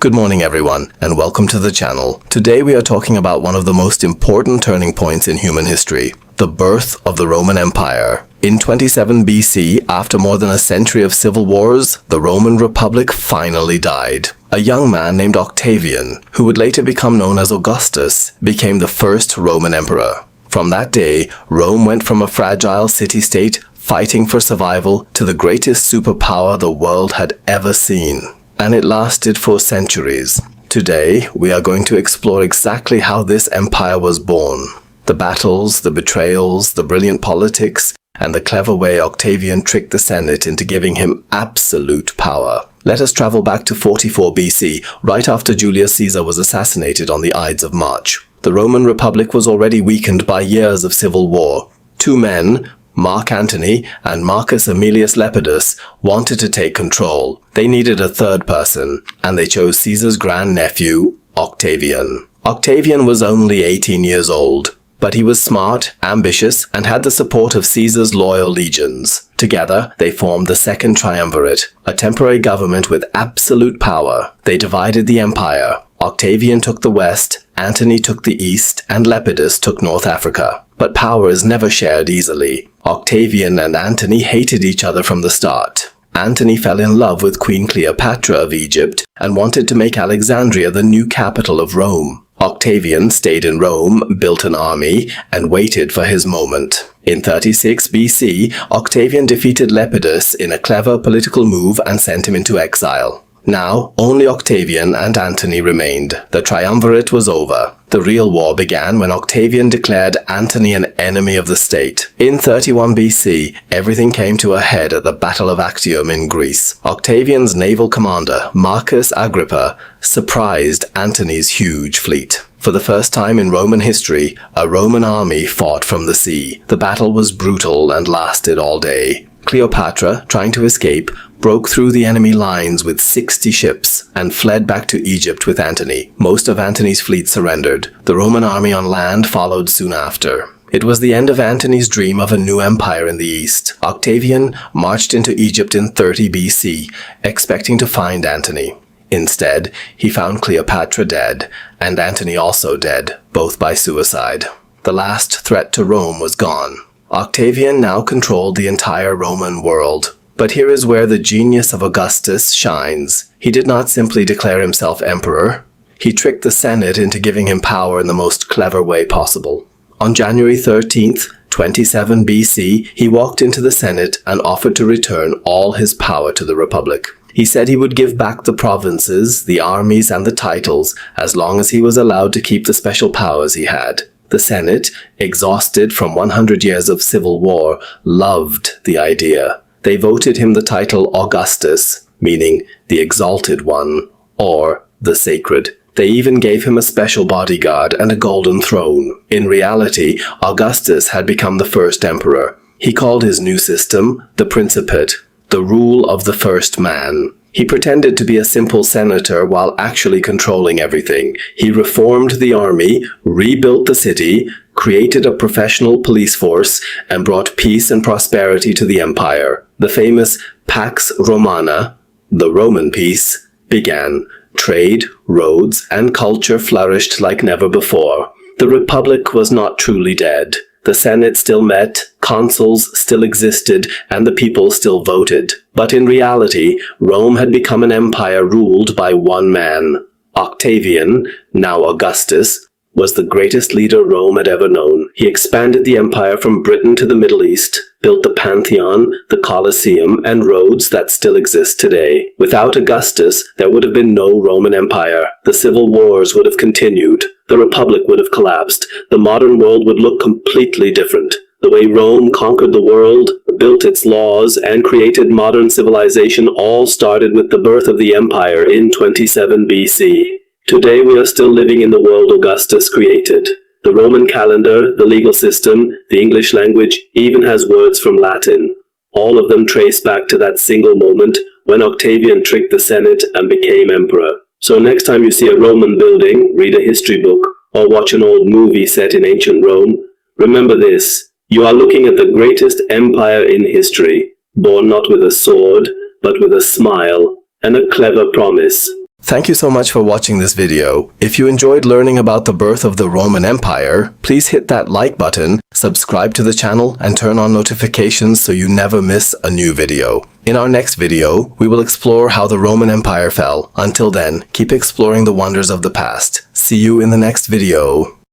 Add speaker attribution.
Speaker 1: Good morning everyone, and welcome to the channel. Today we are talking about one of the most important turning points in human history, the birth of the Roman Empire. In 27 BC, after more than a century of civil wars, the Roman Republic finally died. A young man named Octavian, who would later become known as Augustus, became the first Roman emperor. From that day, Rome went from a fragile city-state fighting for survival to the greatest superpower the world had ever seen. And it lasted for centuries. Today, we are going to explore exactly how this empire was born. The battles, the betrayals, the brilliant politics, and the clever way Octavian tricked the Senate into giving him absolute power. Let us travel back to 44 BC, right after Julius Caesar was assassinated on the Ides of March. The Roman Republic was already weakened by years of civil war. Two men, Mark Antony and Marcus Aemilius Lepidus, wanted to take control. They needed a third person, and they chose Caesar's grandnephew, Octavian. Octavian was only 18 years old, but he was smart, ambitious, and had the support of Caesar's loyal legions. Together, they formed the Second Triumvirate, a temporary government with absolute power. They divided the empire. Octavian took the west, Antony took the east, and Lepidus took North Africa. But power is never shared easily. Octavian and Antony hated each other from the start. Antony fell in love with Queen Cleopatra of Egypt and wanted to make Alexandria the new capital of Rome. Octavian stayed in Rome, built an army, and waited for his moment. In 36 BC, Octavian defeated Lepidus in a clever political move and sent him into exile. Now, only Octavian and Antony remained. The Triumvirate was over. The real war began when Octavian declared Antony an enemy of the state. In 31 BC, everything came to a head at the Battle of Actium in Greece. Octavian's naval commander, Marcus Agrippa, surprised Antony's huge fleet. For the first time in Roman history, a Roman army fought from the sea. The battle was brutal and lasted all day. Cleopatra, trying to escape, broke through the enemy lines with 60 ships and fled back to Egypt with Antony. Most of Antony's fleet surrendered. The Roman army on land followed soon after. It was the end of Antony's dream of a new empire in the east. Octavian marched into Egypt in 30 BC, expecting to find Antony. Instead, he found Cleopatra dead, and Antony also dead, both by suicide. The last threat to Rome was gone. Octavian now controlled the entire Roman world. But here is where the genius of Augustus shines. He did not simply declare himself emperor. He tricked the Senate into giving him power in the most clever way possible. On January 13th, 27 BC, he walked into the Senate and offered to return all his power to the Republic. He said he would give back the provinces, the armies, and the titles as long as he was allowed to keep the special powers he had. The Senate, exhausted from 100 years of civil war, loved the idea. They voted him the title Augustus, meaning the exalted one, or the sacred. They even gave him a special bodyguard and a golden throne. In reality, Augustus had become the first emperor. He called his new system the Principate, the rule of the first man. He pretended to be a simple senator while actually controlling everything. He reformed the army, rebuilt the city, created a professional police force, and brought peace and prosperity to the empire. The famous Pax Romana, the Roman peace, began. Trade, roads, and culture flourished like never before. The Republic was not truly dead. The Senate still met, consuls still existed, and the people still voted. But in reality, Rome had become an empire ruled by one man. Octavian, now Augustus, was the greatest leader Rome had ever known. He expanded the empire from Britain to the Middle East, built the Pantheon, the Colosseum, and roads that still exist today. Without Augustus, there would have been no Roman Empire. The civil wars would have continued. The Republic would have collapsed. The modern world would look completely different. The way Rome conquered the world, built its laws, and created modern civilization all started with the birth of the empire in 27 BC. Today we are still living in the world Augustus created. The Roman calendar, the legal system, the English language even has words from Latin. All of them trace back to that single moment when Octavian tricked the Senate and became emperor. So next time you see a Roman building, read a history book, or watch an old movie set in ancient Rome, remember this: you are looking at the greatest empire in history, born not with a sword, but with a smile and a clever promise. Thank you so much for watching this video. If you enjoyed learning about the birth of the Roman Empire, please hit that like button, subscribe to the channel, and turn on notifications so you never miss a new video. In our next video, we will explore how the Roman Empire fell. Until then, keep exploring the wonders of the past. See you in the next video.